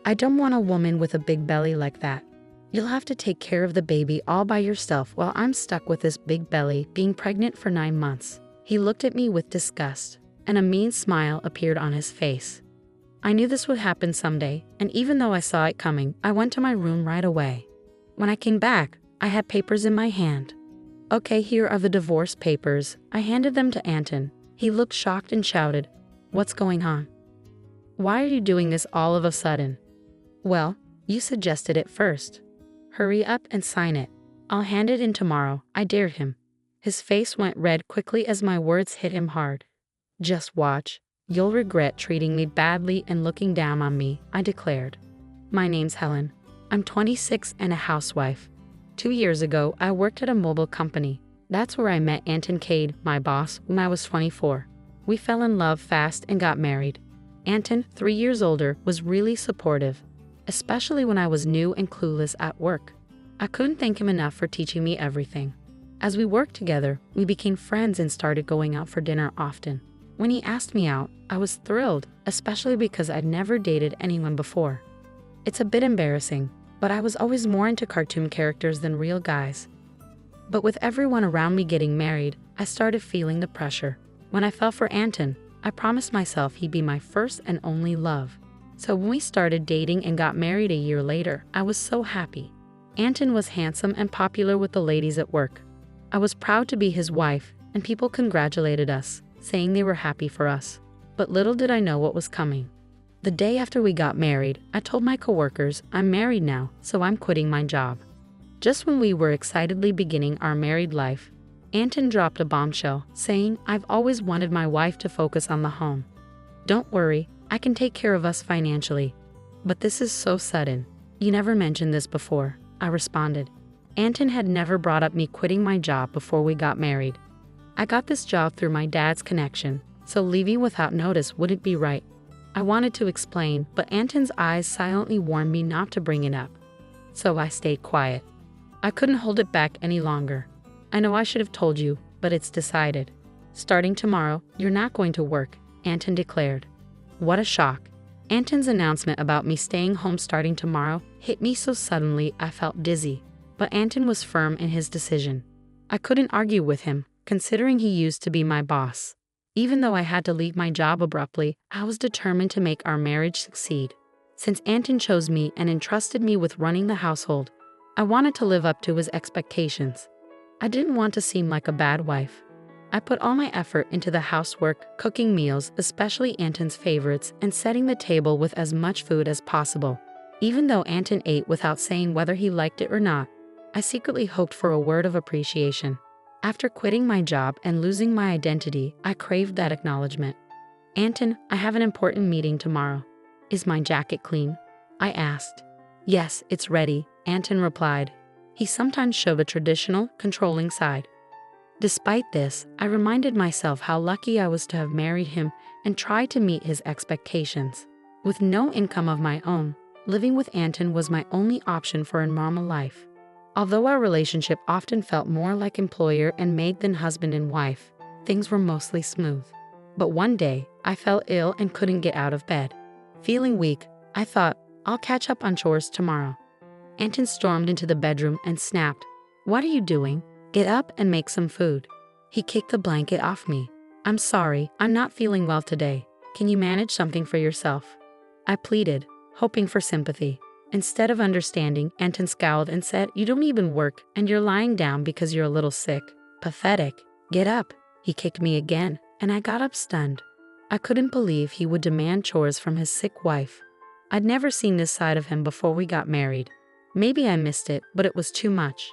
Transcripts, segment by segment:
I don't want a woman with a big belly like that. You'll have to take care of the baby all by yourself while I'm stuck with this big belly being pregnant for 9 months. He looked at me with disgust, and a mean smile appeared on his face. I knew this would happen someday, and even though I saw it coming, I went to my room right away. When I came back, I had papers in my hand. Okay, here are the divorce papers. I handed them to Anton. He looked shocked and shouted, "What's going on? Why are you doing this all of a sudden?" "Well, you suggested it first. Hurry up and sign it. I'll hand it in tomorrow," I dared him. His face went red quickly as my words hit him hard. "Just watch. You'll regret treating me badly and looking down on me," I declared. "My name's Helen. I'm 26 and a housewife. 2 years ago, I worked at a mobile company. That's where I met Anton Cade, my boss, when I was 24. We fell in love fast and got married. Anton, 3 years older, was really supportive, especially when I was new and clueless at work. I couldn't thank him enough for teaching me everything. As we worked together, we became friends and started going out for dinner often. When he asked me out, I was thrilled, especially because I'd never dated anyone before. It's a bit embarrassing, but I was always more into cartoon characters than real guys. But with everyone around me getting married, I started feeling the pressure. When I fell for Anton, I promised myself he'd be my first and only love. So when we started dating and got married a year later, I was so happy. Anton was handsome and popular with the ladies at work. I was proud to be his wife, and people congratulated us, saying they were happy for us. But little did I know what was coming. The day after we got married, I told my coworkers, "I'm married now, so I'm quitting my job." Just when we were excitedly beginning our married life, Anton dropped a bombshell, saying, "I've always wanted my wife to focus on the home. Don't worry, I can take care of us financially." "But this is so sudden. You never mentioned this before," I responded. Anton had never brought up me quitting my job before we got married. I got this job through my dad's connection, so leaving without notice wouldn't be right. I wanted to explain, but Anton's eyes silently warned me not to bring it up. So I stayed quiet. I couldn't hold it back any longer. "I know I should have told you, but it's decided. Starting tomorrow, you're not going to work," Anton declared. What a shock. Anton's announcement about me staying home starting tomorrow hit me so suddenly I felt dizzy. But Anton was firm in his decision. I couldn't argue with him, considering he used to be my boss. Even though I had to leave my job abruptly, I was determined to make our marriage succeed. Since Anton chose me and entrusted me with running the household, I wanted to live up to his expectations. I didn't want to seem like a bad wife. I put all my effort into the housework, cooking meals, especially Anton's favorites, and setting the table with as much food as possible. Even though Anton ate without saying whether he liked it or not, I secretly hoped for a word of appreciation. After quitting my job and losing my identity, I craved that acknowledgement. "Anton, I have an important meeting tomorrow. Is my jacket clean?" I asked. "Yes, it's ready," Anton replied. He sometimes showed a traditional, controlling side. Despite this, I reminded myself how lucky I was to have married him and tried to meet his expectations. With no income of my own, living with Anton was my only option for a normal life. Although our relationship often felt more like employer and maid than husband and wife, things were mostly smooth. But one day, I fell ill and couldn't get out of bed. Feeling weak, I thought, I'll catch up on chores tomorrow. Anton stormed into the bedroom and snapped, "What are you doing? Get up and make some food." He kicked the blanket off me. "I'm sorry, I'm not feeling well today. Can you manage something for yourself?" I pleaded, hoping for sympathy. Instead of understanding, Anton scowled and said, "You don't even work, and you're lying down because you're a little sick. Pathetic. Get up." He kicked me again, and I got up stunned. I couldn't believe he would demand chores from his sick wife. I'd never seen this side of him before we got married. Maybe I missed it, but it was too much.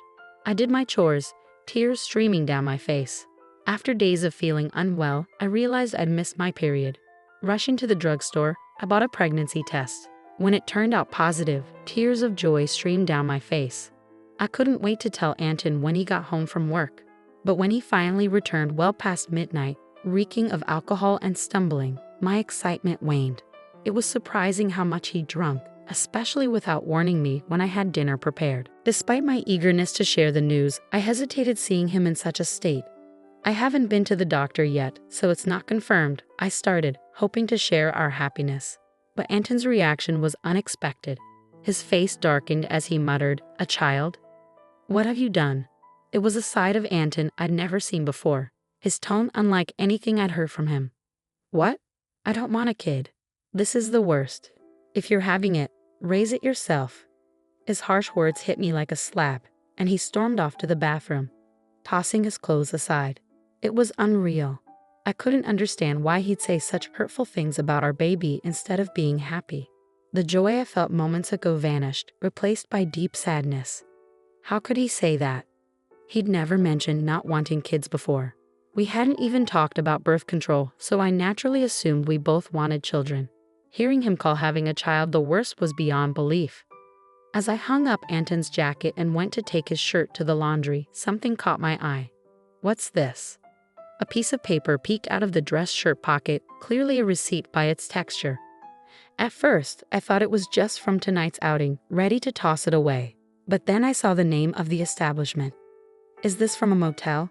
I did my chores, tears streaming down my face. After days of feeling unwell, I realized I'd missed my period. Rushing to the drugstore, I bought a pregnancy test. When it turned out positive, tears of joy streamed down my face. I couldn't wait to tell Anton when he got home from work. But when he finally returned well past midnight, reeking of alcohol and stumbling, my excitement waned. It was surprising how much he'd drunk, especially without warning me when I had dinner prepared. Despite my eagerness to share the news, I hesitated seeing him in such a state. "I haven't been to the doctor yet, so it's not confirmed," I started, hoping to share our happiness. But Anton's reaction was unexpected. His face darkened as he muttered, "A child? What have you done?" It was a side of Anton I'd never seen before, his tone unlike anything I'd heard from him. "What? I don't want a kid. This is the worst. If you're having it, raise it yourself." His harsh words hit me like a slap, and he stormed off to the bathroom, tossing his clothes aside. It was unreal. I couldn't understand why he'd say such hurtful things about our baby instead of being happy. The joy I felt moments ago vanished, replaced by deep sadness. How could he say that? He'd never mentioned not wanting kids before. We hadn't even talked about birth control, so I naturally assumed we both wanted children. Hearing him call having a child the worst was beyond belief. As I hung up Anton's jacket and went to take his shirt to the laundry, something caught my eye. "What's this?" A piece of paper peeked out of the dress shirt pocket, clearly a receipt by its texture. At first, I thought it was just from tonight's outing, ready to toss it away. But then I saw the name of the establishment. "Is this from a motel?"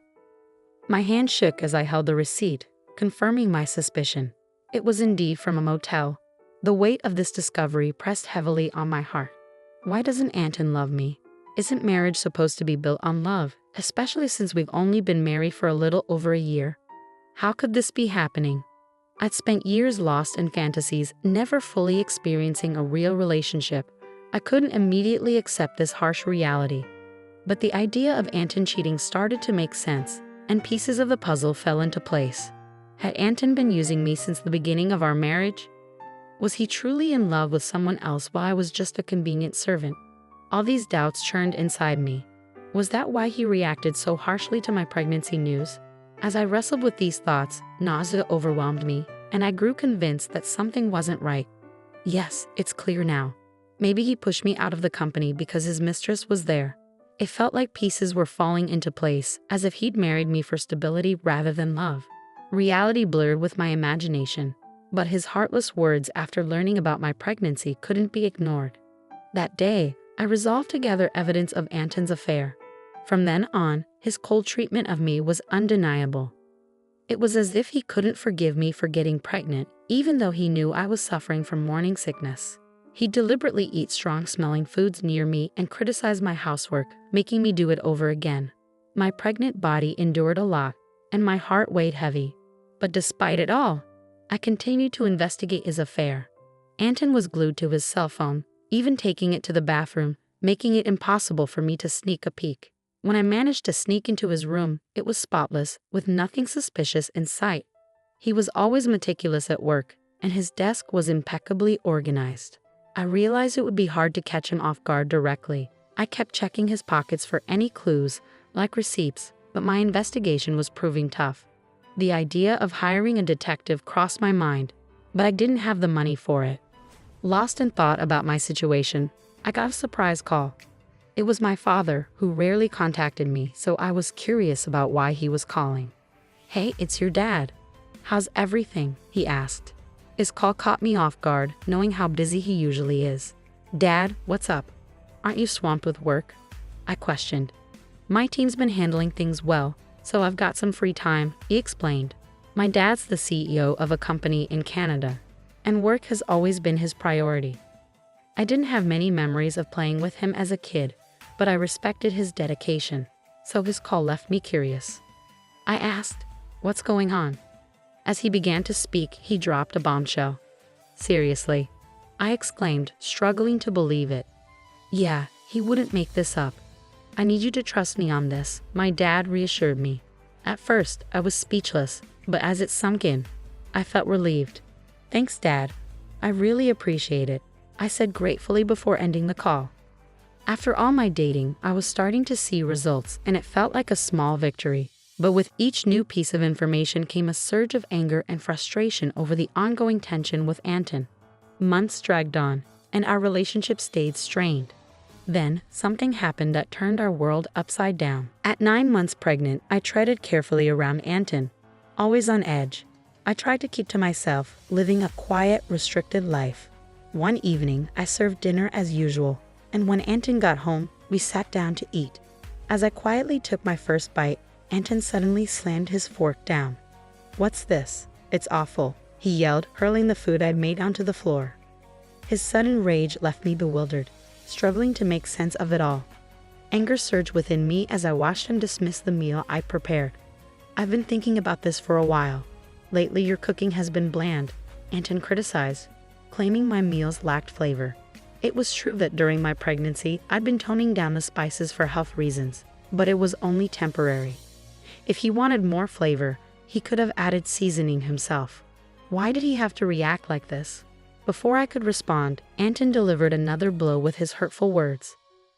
My hand shook as I held the receipt, confirming my suspicion. It was indeed from a motel. The weight of this discovery pressed heavily on my heart. Why doesn't Anton love me? Isn't marriage supposed to be built on love, especially since we've only been married for a little over a year? How could this be happening? I'd spent years lost in fantasies, never fully experiencing a real relationship. I couldn't immediately accept this harsh reality. But the idea of Anton cheating started to make sense, and pieces of the puzzle fell into place. Had Anton been using me since the beginning of our marriage? Was he truly in love with someone else while I was just a convenient servant? All these doubts churned inside me. Was that why he reacted so harshly to my pregnancy news? As I wrestled with these thoughts, nausea overwhelmed me, and I grew convinced that something wasn't right. Yes, it's clear now. Maybe he pushed me out of the company because his mistress was there. It felt like pieces were falling into place, as if he'd married me for stability rather than love. Reality blurred with my imagination, but his heartless words after learning about my pregnancy couldn't be ignored. That day, I resolved to gather evidence of Anton's affair. From then on, his cold treatment of me was undeniable. It was as if he couldn't forgive me for getting pregnant, even though he knew I was suffering from morning sickness. He'd deliberately eat strong-smelling foods near me and criticize my housework, making me do it over again. My pregnant body endured a lot, and my heart weighed heavy. But despite it all, I continued to investigate his affair. Anton was glued to his cell phone, even taking it to the bathroom, making it impossible for me to sneak a peek. When I managed to sneak into his room, it was spotless, with nothing suspicious in sight. He was always meticulous at work, and his desk was impeccably organized. I realized it would be hard to catch him off guard directly. I kept checking his pockets for any clues, like receipts, but my investigation was proving tough. The idea of hiring a detective crossed my mind, but I didn't have the money for it. Lost in thought about my situation, I got a surprise call. It was my father, who rarely contacted me, so I was curious about why he was calling. "Hey, it's your dad. How's everything?" he asked. His call caught me off guard, knowing how busy he usually is. "Dad, what's up? Aren't you swamped with work?" I questioned. "My team's been handling things well, so I've got some free time," he explained. My dad's the CEO of a company in Canada, and work has always been his priority. I didn't have many memories of playing with him as a kid, but I respected his dedication, so his call left me curious. I asked, "What's going on?" As he began to speak, he dropped a bombshell. "Seriously?" I exclaimed, struggling to believe it. "Yeah, he wouldn't make this up. I need you to trust me on this," my dad reassured me. At first, I was speechless, but as it sunk in, I felt relieved. "Thanks, Dad. I really appreciate it," I said gratefully before ending the call. After all my dating, I was starting to see results, and it felt like a small victory. But with each new piece of information came a surge of anger and frustration over the ongoing tension with Anton. Months dragged on, and our relationship stayed strained. Then, something happened that turned our world upside down. At 9 months pregnant, I treaded carefully around Anton, always on edge. I tried to keep to myself, living a quiet, restricted life. One evening, I served dinner as usual, and when Anton got home, we sat down to eat. As I quietly took my first bite, Anton suddenly slammed his fork down. "What's this? It's awful," he yelled, hurling the food I'd made onto the floor. His sudden rage left me bewildered, struggling to make sense of it all. Anger surged within me as I watched him dismiss the meal I prepared. "I've been thinking about this for a while. Lately your cooking has been bland," Anton criticized, claiming my meals lacked flavor. It was true that during my pregnancy I'd been toning down the spices for health reasons, but it was only temporary. If he wanted more flavor, he could have added seasoning himself. Why did he have to react like this? Before I could respond, Anton delivered another blow with his hurtful words.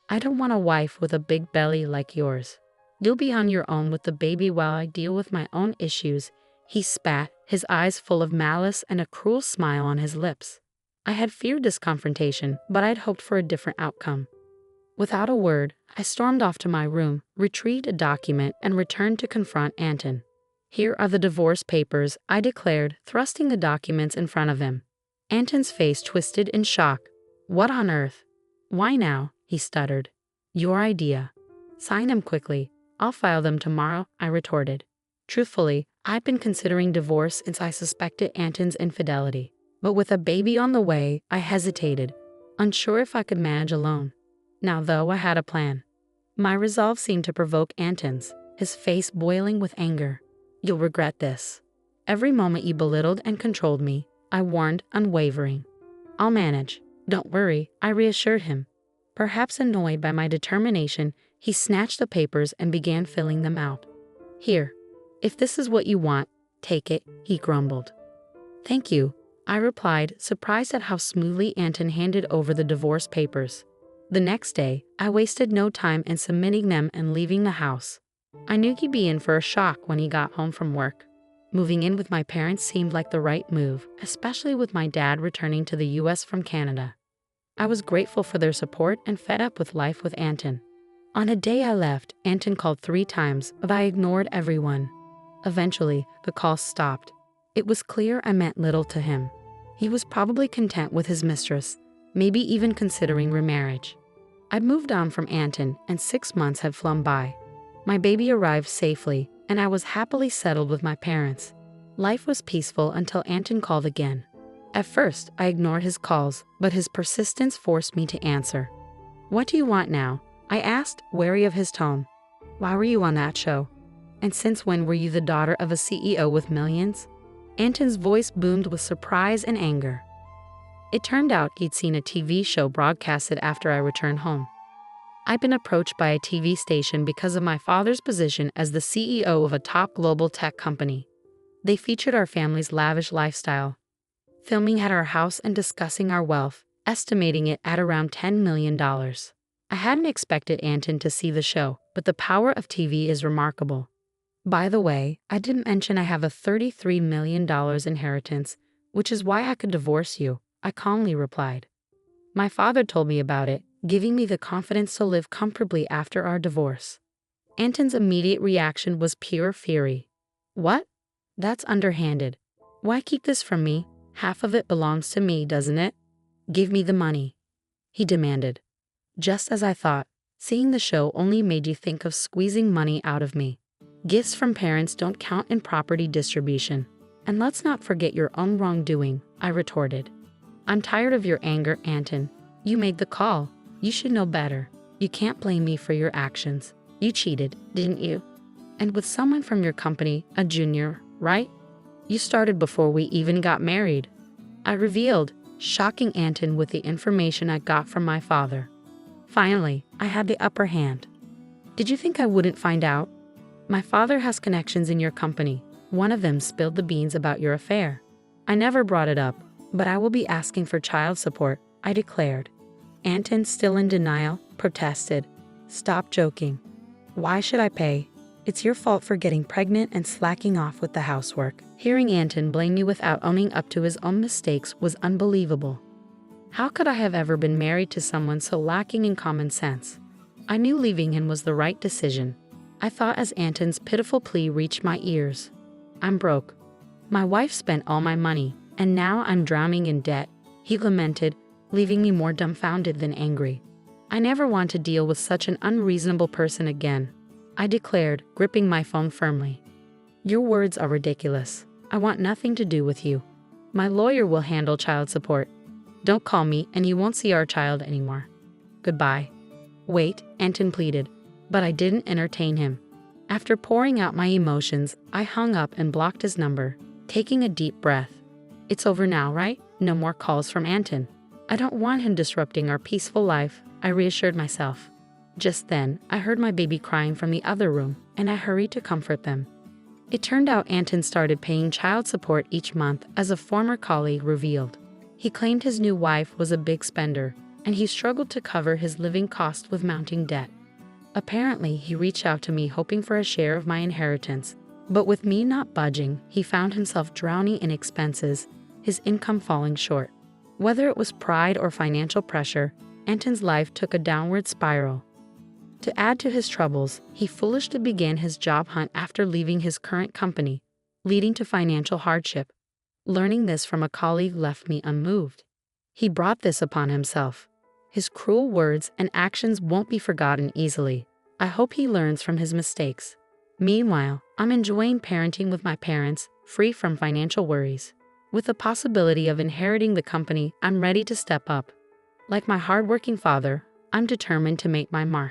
"I don't want a wife with a big belly like yours. You'll be on your own with the baby while I deal with my own issues," he spat, his eyes full of malice and a cruel smile on his lips. I had feared this confrontation, but I'd hoped for a different outcome. Without a word, I stormed off to my room, retrieved a document, and returned to confront Anton. "Here are the divorce papers," I declared, thrusting the documents in front of him. Anton's face twisted in shock. "What on earth? Why now?" he stuttered. "Your idea. Sign them quickly. I'll file them tomorrow," I retorted. Truthfully, I'd been considering divorce since I suspected Anton's infidelity. But with a baby on the way, I hesitated, unsure if I could manage alone. Now though, I had a plan. My resolve seemed to provoke Anton's, his face boiling with anger. "You'll regret this. Every moment you belittled and controlled me," I warned, unwavering. "I'll manage. Don't worry," I reassured him. Perhaps annoyed by my determination, he snatched the papers and began filling them out. "Here. If this is what you want, take it," he grumbled. "Thank you," I replied, surprised at how smoothly Anton handed over the divorce papers. The next day, I wasted no time in submitting them and leaving the house. I knew he'd be in for a shock when he got home from work. Moving in with my parents seemed like the right move, especially with my dad returning to the US from Canada. I was grateful for their support and fed up with life with Anton. On a day I left, Anton called 3 times, but I ignored everyone. Eventually, the calls stopped. It was clear I meant little to him. He was probably content with his mistress, maybe even considering remarriage. I'd moved on from Anton, and 6 months had flown by. My baby arrived safely, and I was happily settled with my parents. Life was peaceful until Anton called again. At first, I ignored his calls, but his persistence forced me to answer. "What do you want now?" I asked, wary of his tone. "Why were you on that show? And since when were you the daughter of a CEO with millions?" Anton's voice boomed with surprise and anger. It turned out he'd seen a TV show broadcasted after I returned home. I'd been approached by a TV station because of my father's position as the CEO of a top global tech company. They featured our family's lavish lifestyle, filming at our house and discussing our wealth, estimating it at around $10 million. I hadn't expected Anton to see the show, but the power of TV is remarkable. "By the way, I didn't mention I have a $33 million inheritance, which is why I could divorce you," I calmly replied. "My father told me about it, giving me the confidence to live comfortably after our divorce." Anton's immediate reaction was pure fury. "What? That's underhanded. Why keep this from me? Half of it belongs to me, doesn't it? Give me the money," he demanded. Just as I thought, seeing the show only made you think of squeezing money out of me. Gifts from parents don't count in property distribution. "And let's not forget your own wrongdoing," I retorted. "I'm tired of your anger, Anton. You made the call. You should know better. You can't blame me for your actions. You cheated, didn't you? And with someone from your company, a junior, right? You started before we even got married," I revealed, shocking Anton with the information I got from my father. Finally, I had the upper hand. "Did you think I wouldn't find out? My father has connections in your company. One of them spilled the beans about your affair. I never brought it up, but I will be asking for child support," I declared. Anton, still in denial, protested. "Stop joking. Why should I pay? It's your fault for getting pregnant and slacking off with the housework." Hearing Anton blame me without owning up to his own mistakes was unbelievable. How could I have ever been married to someone so lacking in common sense? I knew leaving him was the right decision. I thought as Anton's pitiful plea reached my ears. "I'm broke. My wife spent all my money, and now I'm drowning in debt," he lamented, leaving me more dumbfounded than angry. "I never want to deal with such an unreasonable person again," I declared, gripping my phone firmly. "Your words are ridiculous. I want nothing to do with you. My lawyer will handle child support." Don't call me and you won't see our child anymore. Goodbye. Wait, Anton pleaded, but I didn't entertain him. After pouring out my emotions, I hung up and blocked his number, taking a deep breath. It's over now, right? No more calls from Anton. I don't want him disrupting our peaceful life, I reassured myself. Just then, I heard my baby crying from the other room, and I hurried to comfort them. It turned out Anton started paying child support each month, as a former colleague revealed. He claimed his new wife was a big spender, and he struggled to cover his living costs with mounting debt. Apparently, he reached out to me hoping for a share of my inheritance, but with me not budging, he found himself drowning in expenses, his income falling short. Whether it was pride or financial pressure, Anton's life took a downward spiral. To add to his troubles, he foolishly began his job hunt after leaving his current company, leading to financial hardship. Learning this from a colleague left me unmoved. He brought this upon himself. His cruel words and actions won't be forgotten easily. I hope he learns from his mistakes. Meanwhile, I'm enjoying parenting with my parents, free from financial worries. With the possibility of inheriting the company, I'm ready to step up. Like my hardworking father, I'm determined to make my mark.